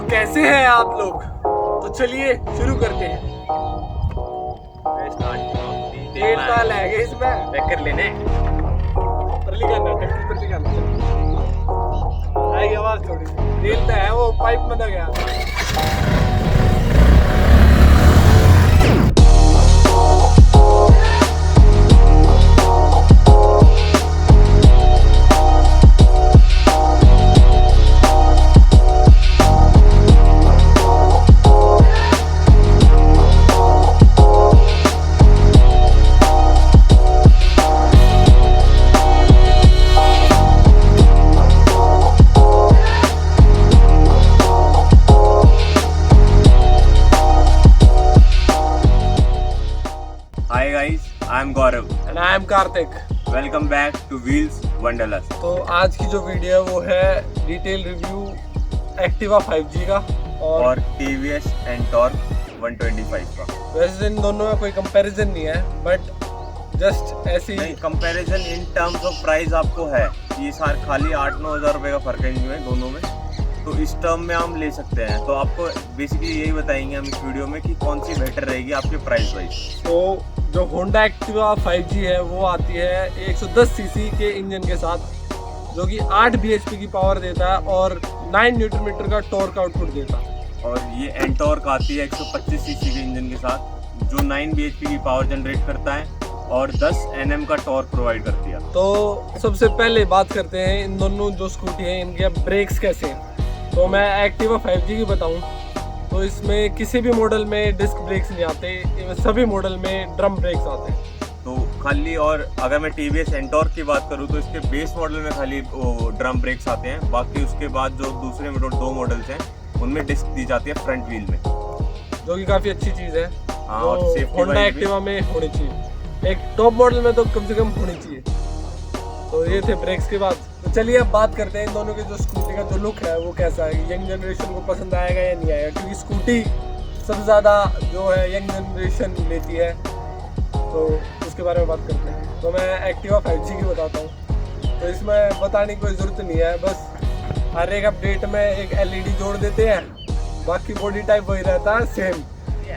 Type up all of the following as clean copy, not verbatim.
कैसे हैं आप लोग? तो चलिए शुरू करते हैं। डेढ़ साल है गए इसमें कर लेने परली करना टैक्सी परली करना आएगी आवाज थोड़ी रेल तो है वो पाइप में ना गया। Hi guys, I am Gaurav. And I am Kartik. Welcome back two wheels wanderlust. तो आज की जो वीडियो है वो है डिटेल रिव्यू एक्टिवा 5G का और TVS एंटॉर्क 125 का। वैसे इन दोनों में कोई कंपैरिजन नहीं है बट जस्ट ऐसी नहीं, comparison in terms of price आपको है। ये सारे खाली 8-9 हज़ार रुपये का फर्क है इनमें दोनों में, तो इस टर्म में हम ले सकते हैं। तो आपको बेसिकली यही बताएंगे हम इस वीडियो में कि कौन सी बेटर रहेगी आपके प्राइस वाइज। तो जो होंडा एक्टिवा 5G है वो आती है 110 सीसी के इंजन के साथ जो कि 8 bhp की पावर देता है और 9 न्यूटन मीटर का टॉर्क आउटपुट देता है। और ये एंटॉर्क आती है 125 सीसी के इंजन के साथ जो 9 bhp की पावर जनरेट करता है और 10 Nm का टॉर्क प्रोवाइड करती है। तो सबसे पहले बात करते हैं इन दोनों जो स्कूटी हैं इनके ब्रेक्स कैसे हैं। तो मैं एक्टिवा 5G की बताऊं तो इसमें किसी भी मॉडल में डिस्क ब्रेक्स नहीं आते, सभी मॉडल में ड्रम ब्रेक्स आते हैं। तो खाली, और अगर मैं TVS एंटॉर्क की बात करूँ तो इसके बेस मॉडल में खाली ड्रम ब्रेक्स आते हैं। बाकी उसके बाद जो दूसरे दो मॉडल्स हैं उनमें डिस्क दी जाती है फ्रंट व्हील में, जो कि काफ़ी अच्छी चीज़ है। हाँ, और सेफ्टी होंडा एक्टिवा में होनी चाहिए, एक टॉप मॉडल में तो कम से कम होनी चाहिए। तो ये थे ब्रेक्स के बाद। तो चलिए अब बात करते हैं इन दोनों के जो स्कूटी का जो लुक है वो कैसा है, यंग जनरेशन को पसंद आएगा या नहीं आएगा, क्योंकि स्कूटी सबसे ज़्यादा जो है यंग जनरेशन लेती है। तो उसके बारे में बात करते हैं। तो मैं एक्टिवा 5G की बताता हूँ। तो इसमें बताने की कोई ज़रूरत नहीं है, बस हर एक अपडेट में एक LED जोड़ देते हैं, बाकी बॉडी टाइप वही रहता है सेम।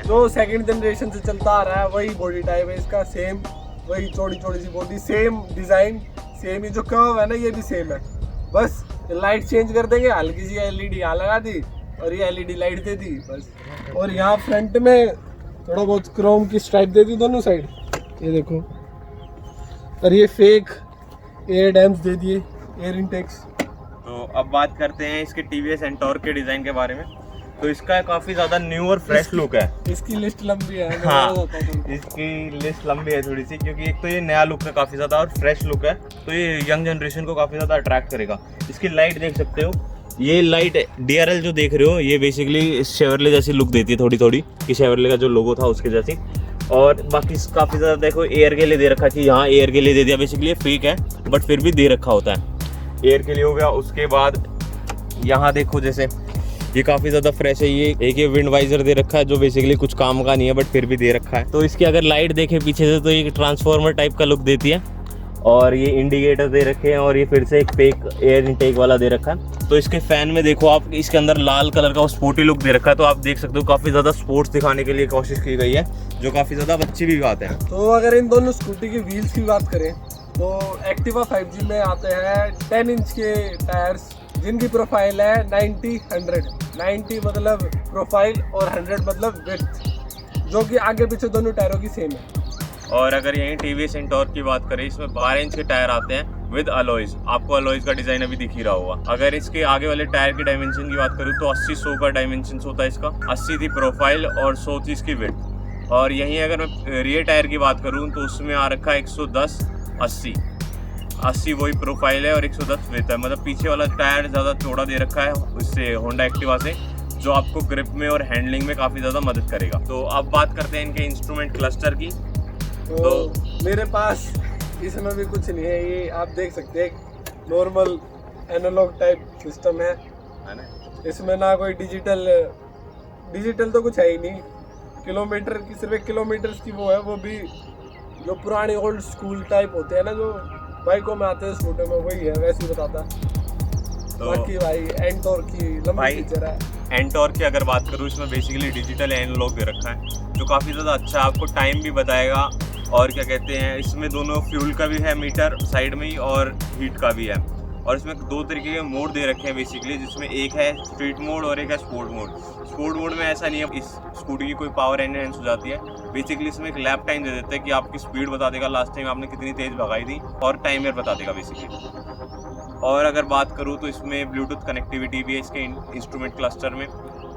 जो सेकंड जनरेशन से चलता आ रहा है वही बॉडी टाइप है इसका, सेम वही चौड़ी चौड़ी सी बॉडी, सेम डिज़ाइन, सेम ही जो कर्व है ना ये भी सेम है। बस लाइट चेंज कर देंगे, हल्की सी LED यहाँ लगा दी और ये LED लाइट दे दी बस। और यहाँ फ्रंट में थोड़ा बहुत क्रोम की स्ट्राइप दे दी दोनों साइड, ये देखो। और ये फेक एयर डैम्स दे दिए, एयर इनटेक्स। तो अब बात करते हैं इसके TVS एंटॉर्क के डिज़ाइन के बारे में। तो इसका काफ़ी ज़्यादा न्यू और फ्रेश लुक है। इसकी लिस्ट लंबी है। हाँ, इसकी लिस्ट लंबी है थोड़ी सी, क्योंकि एक तो ये नया लुक है काफ़ी ज़्यादा और फ्रेश लुक है, तो ये यंग जनरेशन को काफ़ी ज़्यादा अट्रैक्ट करेगा। इसकी लाइट देख सकते हो, ये लाइट DRL जो देख रहे हो ये बेसिकली शेवरले जैसी लुक देती है थोड़ी थोड़ी, कि शेवरले का जो लोगो था उसके जैसी। और बाकी काफ़ी ज़्यादा देखो एयर के लिए दे रखा है कि यहाँ एयर के लिए दे दिया, बेसिकली ये फेक है बट फिर भी दे रखा होता है, एयर के लिए हो गया। उसके बाद यहाँ देखो जैसे ये काफ़ी ज़्यादा फ्रेश है, ये विंड वाइजर दे रखा है जो बेसिकली कुछ काम का नहीं है बट फिर भी दे रखा है। तो इसकी अगर लाइट देखें पीछे से तो ये ट्रांसफार्मर टाइप का लुक देती है। और ये इंडिकेटर दे रखे हैं और ये फिर से एक फेक एयर इनटेक वाला दे रखा है। तो इसके फैन में देखो आप, इसके अंदर लाल कलर का स्पोर्टी लुक दे रखा है, तो आप देख सकते हो काफ़ी ज़्यादा स्पोर्ट्स दिखाने के लिए कोशिश की गई है, जो काफ़ी ज़्यादा अच्छी भी बात है। तो अगर इन दोनों स्कूटी की व्हील्स की बात करें तो एक्टिवा 5G में आते हैं 10 इंच के टायर्स जिनकी प्रोफाइल है 90-100। 90 मतलब प्रोफाइल और 100 मतलब विड्थ, जो कि आगे पीछे दोनों टायरों की सेम है। और अगर यहीं TVS एंटॉर्क की बात करें, इसमें 12 इंच के टायर आते हैं विद अलॉयज। आपको अलॉयज का डिजाइन अभी दिख ही रहा होगा। अगर इसके आगे वाले टायर की डायमेंशन की बात करूँ तो 80-100 का डायमेंशन होता है इसका। 80 थी प्रोफाइल और 100 थी इसकी विड्थ। और यहीं अगर मैं रियर टायर की बात करूँ तो उसमें आ रखा है 110-80। 80 वही प्रोफाइल है और 110 विड्थ है, मतलब पीछे वाला टायर ज़्यादा चौड़ा दे रखा है उससे होंडा एक्टिवा से, जो आपको ग्रिप में और हैंडलिंग में काफ़ी ज़्यादा मदद करेगा। तो अब बात करते हैं इनके इंस्ट्रूमेंट क्लस्टर की। तो मेरे पास इसमें भी कुछ नहीं है, ये आप देख सकते हैं नॉर्मल एनालॉग टाइप सिस्टम है ना। इसमें ना कोई डिजिटल तो कुछ है ही नहीं। किलोमीटर की सिर्फ 1 किलोमीटर की वो है, वो भी जो पुरानी ओल्ड स्कूल टाइप होते हैं ना जो बाइकों में आते हैं स्कूटर में, वही है वैसे ही बताता। तो बाकी भाई एंटॉर्क की लंबी फीचर है। एंटॉर्क की अगर बात करूँ, इसमें बेसिकली डिजिटल एनालॉग दे रखा है जो काफ़ी ज़्यादा अच्छा है, आपको टाइम भी बताएगा। और क्या कहते हैं, इसमें दोनों फ्यूल का भी है मीटर साइड में ही और हीट का भी है। और इसमें दो तरीके के मोड दे रखे हैं बेसिकली, जिसमें एक है स्ट्रीट मोड और एक है स्पोर्ट मोड। स्पोर्ट मोड में ऐसा नहीं है इस स्कूटी की कोई पावर एनहेंस हो जाती है, बेसिकली इसमें एक लैप टाइम दे देते हैं कि आपकी स्पीड बता देगा, लास्ट टाइम आपने कितनी तेज़ भगाई थी, और टाइमर बता देगा बेसिकली। और अगर बात करूँ तो इसमें ब्लूटूथ कनेक्टिविटी भी है इसके इंस्ट्रूमेंट क्लस्टर में,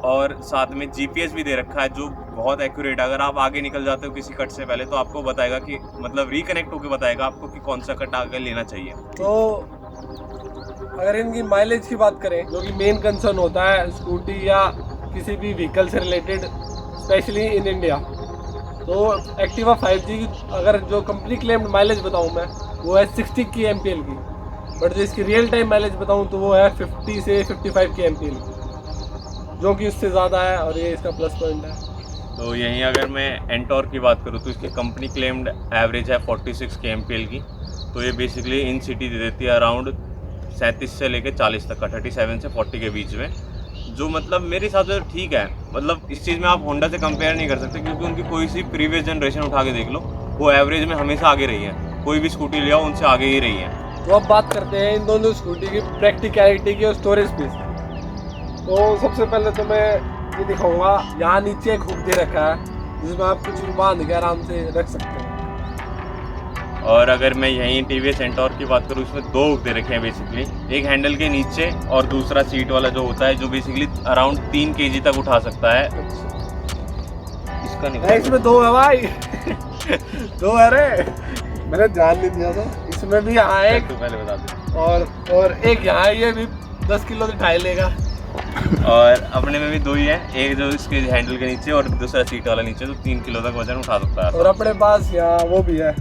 और साथ में जीपीएस भी दे रखा है जो बहुत एक्यूरेट है। अगर आप आगे निकल जाते हो किसी कट से पहले तो आपको बताएगा कि मतलब रिकनेक्ट होकर बताएगा आपको कि कौन सा कट आगे लेना चाहिए। तो अगर इनकी माइलेज की बात करें, जो कि मेन कंसर्न होता है स्कूटी या किसी भी व्हीकल से रिलेटेड, स्पेशली इन इंडिया, तो एक्टिवा 5G की अगर जो कंपनी क्लेम्ड माइलेज बताऊं मैं, वो है 60 की एमपीएल की, बट जो इसकी रियल टाइम माइलेज बताऊं तो वो है 50 से 55 की एमपीएल की, जो कि उससे ज़्यादा है, और ये इसका प्लस पॉइंट है। तो यहीं अगर मैं एंटॉर्क की बात करूँ तो इसकी कंपनी क्लेम्ड एवरेज है 46 के एमपीएल की। तो ये बेसिकली इन सिटी दे देती है अराउंड 37 से लेकर 40 तक का, 37 से 40 के बीच में, जो मतलब मेरे हिसाब से ठीक है। मतलब इस चीज़ में आप होंडा से कंपेयर नहीं कर सकते, क्योंकि उनकी कोई सी प्रीवियस जनरेशन उठा के देख लो, वो एवरेज में हमेशा आगे रही है। कोई भी स्कूटी ले आओ उनसे आगे ही रही है। तो अब बात करते हैं इन दोनों स्कूटी की प्रैक्टिकलिटी की और स्टोरेज स्पेस की। तो सबसे पहले तो मैं ये दिखाऊंगा, यहाँ नीचे एक हुक दे रखा है जिसमें आप कुछ भी बांध के आराम से रख सकते हैं। और अगर मैं यहीं टीवीएस एंटॉर्क की बात करूँ, इसमें दो हुक दे रखे हैं बेसिकली, एक हैंडल के नीचे और दूसरा सीट वाला जो होता है, जो बेसिकली अराउंड 3 kg तक उठा सकता है। इसका नहीं, इसमें दो है भाई दो है रे, मैंने ध्यान नहीं दिया था। इसमें भी यहाँ एक, तो पहले बता दे, और एक यहाँ, ये भी 10 किलो उठाई लेगा। और अपने में भी दो ही है, एक जो इसके हैंडल के नीचे और दूसरा सीट वाला नीचे, तो 3 किलो तक वजन उठा सकता है। और अपने पास यहाँ वो भी है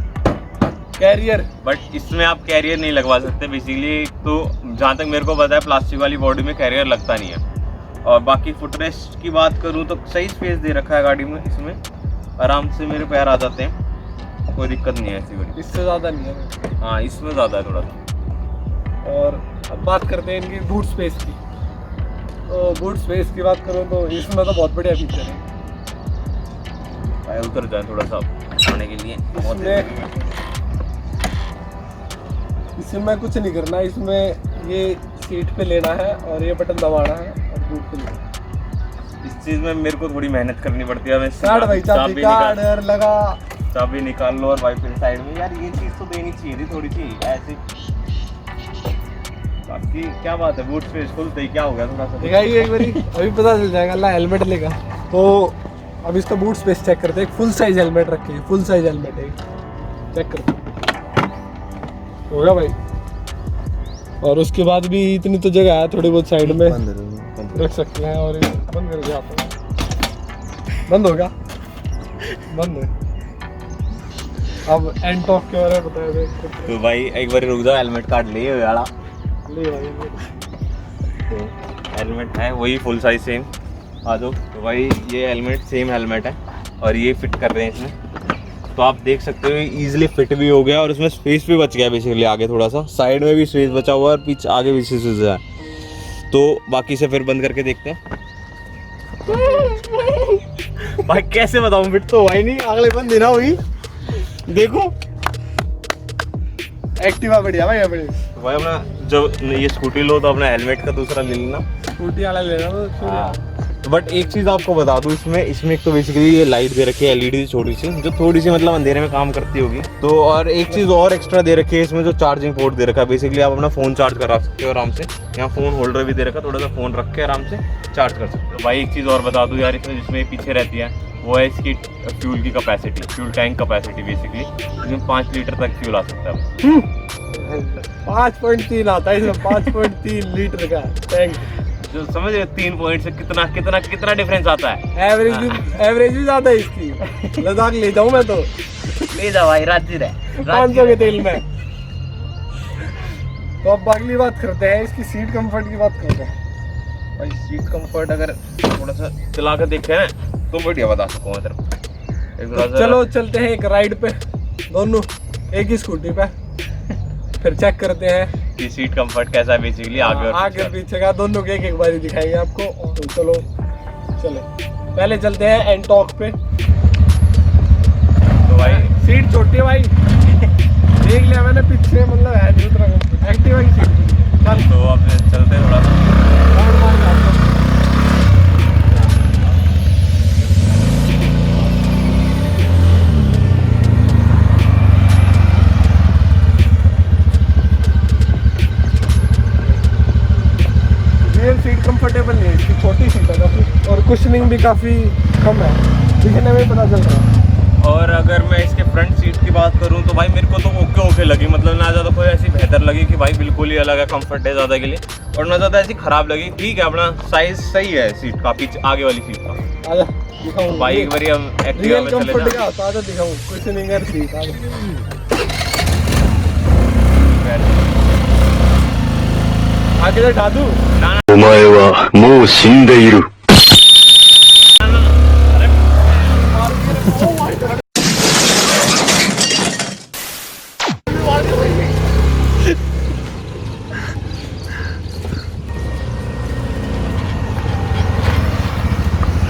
कैरियर, बट इसमें आप कैरियर नहीं लगवा सकते बेसिकली। तो जहाँ तक मेरे को पता है प्लास्टिक वाली बॉडी में कैरियर लगता नहीं है। और बाकी फुटरेस्ट की बात करूँ तो सही स्पेस दे रखा है गाड़ी में, इसमें आराम से मेरे पैर आ जाते हैं, कोई दिक्कत नहीं है ऐसी बड़ी। इससे ज़्यादा नहीं है। हाँ, इसमें ज़्यादा है थोड़ा सा। और अब बात करते हैं इनकी बूट स्पेस की। तो बूट स्पेस की बात करूँ तो इसमें तो बहुत बढ़िया फीचर है। उतर जाए थोड़ा सा आने के लिए, इसमें कुछ नहीं करना, इसमें ये सीट पे लेना है और ये बटन दबाना है और बूट पे लेना है। इस चीज़ में मेरे को थोड़ी मेहनत करनी पड़ती है। काट भाई, चाबी काट लगा, चाबी निकाल लो और वाइपर साइड में। यार ये चीज़ तो देनी चाहिए थी थोड़ी सी ऐसे। बाकी क्या बात है, बूट स्पेस खुलते ही क्या हो गया, थोड़ा सा दिखाइए एक बारी, अभी पता चल जाएगा। अल्लाह हेलमेट लेगा। तो अब इसका बूट स्पेस चेक करते हैं। फुल साइज हेलमेट रखे हैं, फुल साइज हेलमेट है, चेक करते हैं। हो गया भाई। और उसके बाद भी इतनी तो जगह है, थोड़ी बहुत साइड में रख सकते हैं। और बंद कर दिया, बंद हो गया, बंद है। अब एंटॉर्क के बारे में बताया दे। तो भाई एक बार रुक जाओ, हेलमेट काट लिए यार। ले भाई, तो हेलमेट है वही फुल साइज सेम, आ जाओ। तो भाई ये हेलमेट सेम हेलमेट है और ये फिट कर रहे हैं इसमें। तो आप देख सकते हो इजीली फिट भी हो गया और उसमें स्पेस भी बच गया बेसिकली। आगे थोड़ा सा साइड में भी स्पेस बचा हुआ है और पीछे आगे भी स्पेस है। तो बाकी से फिर बंद करके देखते हैं। भाई कैसे बताऊं, फिट तो हुआ ही नहीं, अगले बंद देना हुई। देखो एक्टिवा बढ़िया भाई अपनी। भाई अपना जब ये स्कूटी लो तो अपना हेलमेट का दूसरा ले लेना, स्कूटी वाला लेना तो। बट एक चीज़ आपको बता दूं, इसमें एक तो बेसिकली ये लाइट दे रखी है एलईडी छोटी सी, जो थोड़ी सी मतलब अंधेरे में काम करती होगी। तो और एक चीज़ और एक्स्ट्रा दे रखी है इसमें, जो चार्जिंग पोर्ट दे रखा है। बेसिकली आप अपना फ़ोन चार्ज करा सकते हो आराम से। यहाँ फ़ोन होल्डर भी दे रखा है, थोड़ा सा फ़ोन रख के आराम से चार्ज कर सकते हो। भाई एक चीज़ और बता दूँ यार, इसमें जिसमें पीछे रहती है वो है इसकी फ्यूल की capacity, fuel tank capacity. Basically इसमें 5 लीटर तक फ्यूल आ सकता है। 5.3 आता है इसमें, 5.3 लीटर का टैंक। जो समझ रहे 3 पॉइंट से कितना डिफरेंस आता है। एवरेज भी ज्यादा है इसकी। लद्दाख ले जाऊं मैं तो, ले जाओ भाई, राजी रहे 500 के तेल में। तो अब अगली बात करते हैं, इसकी सीट कंफर्ट की बात करते हैं। भाई सीट कंफर्ट अगर थोड़ा सा चला कर देखे ना तो बढ़िया बता सकूँ मैं तेरे को। चलो चलते हैं एक राइड पे, दोनों एक ही स्कूटी पे, फिर चेक करते हैं कि सीट कंफर्ट कैसा है बेसिकली आगे और आगे पीछे का दोनों के एक बार दिखाएंगे आपको। तो चलो पहले चलते हैं एंटॉक पे। तो भाई सीट छोटी है भाई, देख लिया मैंने पीछे, मतलब है दूसरा एक्टिवा की सीट। चल तो अब चलते हैं थोड़ा सा। राउंड मार के आते हैं। रियल सीट कंफर्टेबल नहीं है, इसकी छोटी सीट है काफ़ी, और कुशनिंग भी काफ़ी कम है, दिखने में पता चल रहा है। और अगर मैं इसके फ्रंट सीट की बात करूं तो भाई मेरे को तो ओके लगी, मतलब ना ज़्यादा कोई ऐसी बेहतर लगी कि भाई बिल्कुल ही अलग है, कंफर्ट है ज़्यादा के लिए, और ना ज़्यादा ऐसी ख़राब लगी। ठीक है, अपना साइज़ सही है सीट का, पीछे आगे वाली सीट का। आजा दिखाऊं भाई एक बार हम एक्टिवा रियल में चले कंफर्ट जाएं। का होता है, आजा दिखाऊं कुशनिंग है सीट। आगे से ढा दूं? お前はもう死んでいる。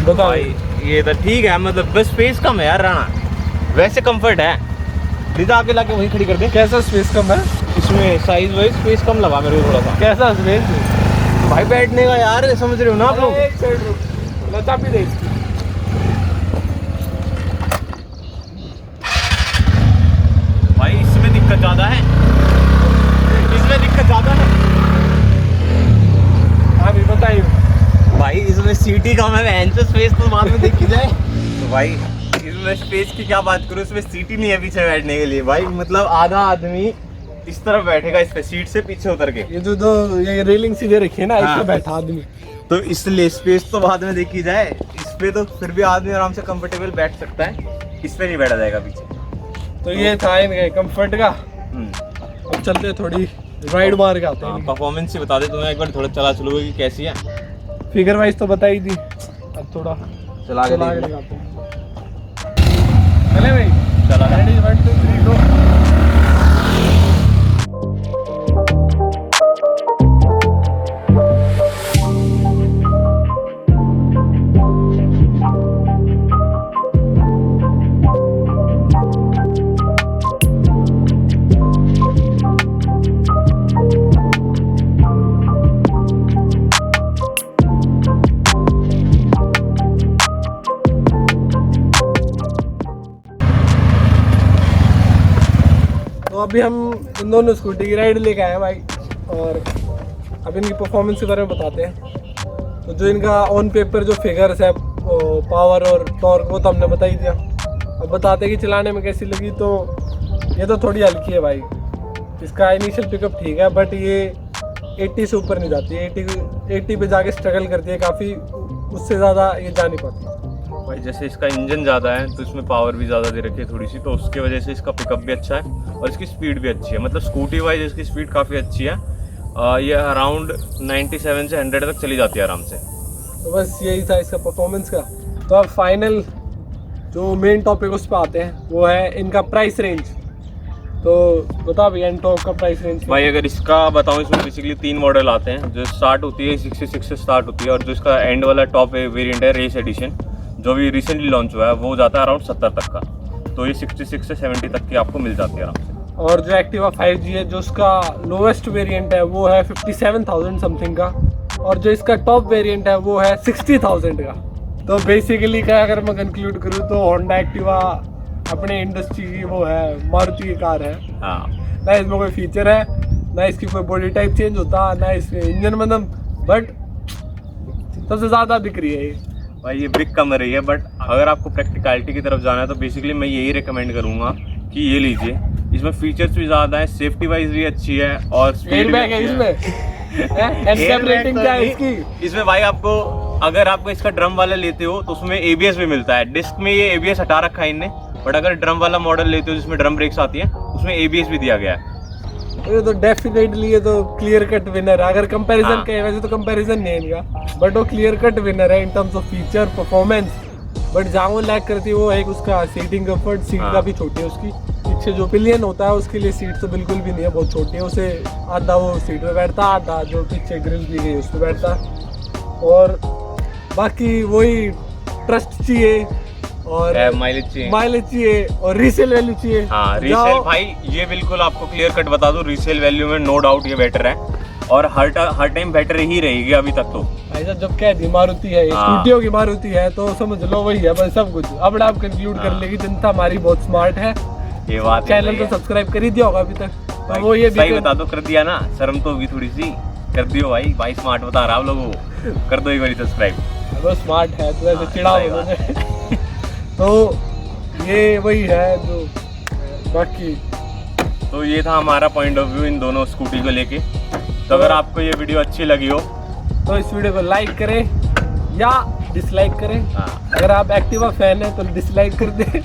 बताओ भाई ये तो ठीक है, मतलब बस स्पेस कम है यार राणा, वैसे कंफर्ट है। लिजा आके लाके वहीं खड़ी कर दे। कैसा स्पेस कम है? इसमें साइज वाइज स्पेस कम लगा मेरे को थोड़ा सा। कैसा स्पेस? भाई बैठने का यार, समझ रहे हो ना आप लोग। एक साइड रुक, लता भी दे इसकी। भाई इसमें दिक्कत ज्यादा है, इसमें दिक्कत ज्यादा है। हाँ भी बताइए। भाई इसमें सीट ही कम है, स्पेस तो बाद में देखी जाए। तो भाई इसमें स्पेस की क्या बात करूँ, इसमें सीट ही नहीं है पीछे बैठने के लिए। भाई मतलब आधा आदमी इस तरफ बैठेगा, इस पे सीट से पीछे उतर के। ये जो दो ये रेलिंग सीधे रखी है ना, इस हाँ। पे बैठा आदमी। तो इसलिए स्पेस तो बाद में देखी जाए, इस पे तो फिर भी आदमी आराम से कंफर्टेबल बैठ सकता है, इस पे नहीं बैठा जाएगा पीछे। तो ये था इनके कंफर्ट का। अब चलते हैं थोड़ी राइड मार के आते हैं। परफॉर्मेंस ही बता दे तुम्हें एक बार, थोड़ा चला चलोगे कि कैसी है। फिगर वाइज तो बताई थी, अब थोड़ा चला के चला के देख लो। दिखाते हैं। चले भाई, चला रेडी 1 2 3 गो। तो अभी हम इन दोनों स्कूटी की राइड लेके आए हैं भाई, और अब इनकी परफॉर्मेंस के बारे में बताते हैं। तो जो इनका ऑन पेपर जो फिगर्स है, पावर और टॉर्क, वो तो हमने बता ही दिया। अब बताते हैं कि चलाने में कैसी लगी। तो ये तो थोड़ी हल्की है भाई, इसका इनिशियल पिकअप ठीक है, बट ये 80 से ऊपर नहीं जाती, 80 पे जाके स्ट्रगल करती है काफ़ी, उससे ज़्यादा ये जा नहीं पाती। भाई जैसे इसका इंजन ज़्यादा है तो इसमें पावर भी ज़्यादा दे रखी है थोड़ी सी, तो उसकी वजह से इसका पिकअप भी अच्छा है और इसकी स्पीड भी अच्छी है। मतलब स्कूटी वाइज इसकी स्पीड काफ़ी अच्छी है। ये अराउंड 97 से 100 तक चली जाती है आराम से। तो बस यही था इसका परफॉर्मेंस का। तो अब फाइनल जो मेन टॉपिक उस पर आते हैं, वो है इनका प्राइस रेंज। तो बता भैया एंटॉक का प्राइस रेंज। भाई अगर इसका बताऊं, इसमें बेसिकली 3 मॉडल आते हैं। जो स्टार्ट होती है 66 से स्टार्ट होती है, और जो इसका एंड वाला टॉप वेरिएंट है रेस एडिशन, जो भी रिसेंटली लॉन्च हुआ है, वो जाता है अराउंड 70 तक का। तो ये 66 से 70 तक की आपको मिल जाती है आराम से। और जो एक्टिवा 5G है, जो उसका लोवेस्ट वेरिएंट है, वो है 57,000 समथिंग का, और जो इसका टॉप वेरिएंट है वो है 60,000 का। तो बेसिकली क्या अगर मैं कंक्लूड करूँ तो होंडा एक्टिवा अपने इंडस्ट्री की वो है, मारुति की कार है। हाँ, ना इसमें कोई फीचर है, ना इसकी कोई बॉडी टाइप चेंज होता, ना इसमें इंजन, मतलब बट सबसे ज़्यादा बिक रही है ये। भाई ये बिक कम रही है, बट अगर आपको प्रैक्टिकलिटी की तरफ जाना है तो बेसिकली मैं यही रिकमेंड करूँगा कि ये लीजिए। इसमें फीचर्स भी ज़्यादा है, सेफ्टी वाइज भी अच्छी है, और स्पीड भी है अच्छी इसमें एनकैप रेटिंग क्या है इसकी? इसमें भाई आपको, अगर आपको इसका ड्रम वाला लेते हो तो उसमें ABS भी मिलता है। डिस्क में ये ABS हटा रखा है इनने, बट अगर ड्रम वाला मॉडल लेते हो जिसमें ड्रम ब्रेक्स आती है, उसमें ABS भी दिया गया है। ये तो डेफिनेटली ये तो क्लियर कट विनर है। अगर कंपैरिजन हाँ। कहें, वैसे तो कंपैरिजन नहीं है इनका, बट वो क्लियर कट विनर है in terms of feature performance. But जहाँ वो लैक करती है वो एक उसका सीटिंग कंफर्ट, सीट हाँ। का भी छोटी है उसकी, पीछे जो पिलियन होता है उसके लिए सीट तो बिल्कुल भी नहीं है, बहुत छोटी है, उसे आधा वो सीट पे बैठता, आधा जो पीछे ग्रिल दी गई उस पर बैठता। और बाकी वही ट्रस्ट चाहिए और माइलेज चाहिए, माइलेज चाहिए और रीसेल वैल्यू चाहिए। हाँ रीसेल भाई ये बिल्कुल आपको क्लियर कट बता दूं, रीसेल वैल्यू में नो डाउट ये बेटर है और हर टाइम बेटर ही रहेगी अभी तक तो। भाई साहब जब कह दी मारुति है, हाँ। स्कूटियों की मारुति है तो समझ लो वही है बस सब कुछ। अब आप कंक्लूड कर हाँ। लेगी जनता हमारी बहुत स्मार्ट है। ये बात चैनल तो सब्सक्राइब कर ही दिया होगा अभी तक, तो वो ये सही बता दो, कर दिया ना, शर्म तो होगी थोड़ी सी, कर दियो भाई स्मार्ट बता रहा आप लोगों को, कर दो एक बार सब्सक्राइब। वो स्मार्ट है तो ऐसे हाँ, चिढ़ा सही हो बात मुझे। तो ये वही है जो बाकी। तो ये था हमारा पॉइंट ऑफ व्यू इन दोनों स्कूटी को लेके। तो अगर आपको ये वीडियो अच्छी लगी हो तो इस वीडियो को लाइक करें या डिसलाइक करें। हाँ। अगर आप एक्टिवा फैन है तो डिसलाइक कर दें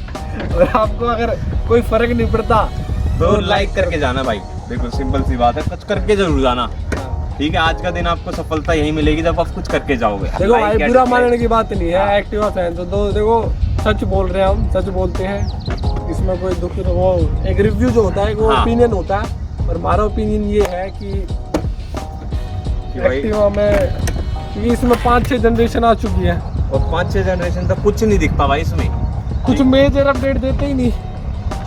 और आपको अगर कोई फर्क नहीं पड़ता तो लाइक करके जाना भाई, देखो सिंपल सी बात है, कुछ करके जरूर जाना। हाँ। ठीक है, आज का दिन आपको सफलता यही मिलेगी जब आप कुछ करके जाओगे। देखो भाई Like या बुरा dislike। मानने की बात नहीं है, हाँ। एक्टिवा फैन तो देखो सच बोल रहे हैं, हम सच बोलते हैं, इसमें कोई दुख। वो एक रिव्यू जो होता है वो हाँ। ओपिनियन होता है, और हमारा ओपिनियन ये है कि भाई एक्टिवा में, क्योंकि इसमें 5-6 जनरेशन आ चुकी है, और 5-6 जनरेशन तक कुछ नहीं दिखता भाई इसमें, कुछ मेजर अपडेट देते ही नहीं,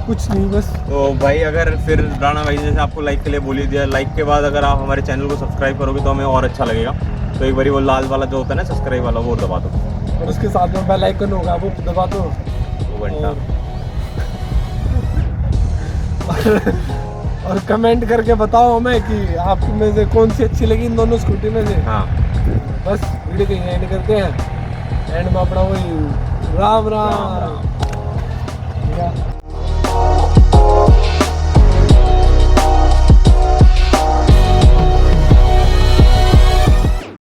कुछ नहीं बस। तो भाई अगर फिर राणा भाई जैसे आपको लाइक के लिए बोल ही दिया, लाइक के बाद अगर आप हमारे चैनल को सब्सक्राइब करोगे तो हमें और अच्छा लगेगा। तो एक बारी वो लाल वाला जो होता है ना सब्सक्राइब वाला, वो दबा दो, और उसके साथ में बेल आइकन होगा वो दबा दो। वो घंटा। और कमेंट करके बताओ हमें कि आप में से कौन सी अच्छी लगी इन दोनों स्कूटी में से। हाँ बस वीडियो को एंड करते हैं, एंड में अपना वही राम राम।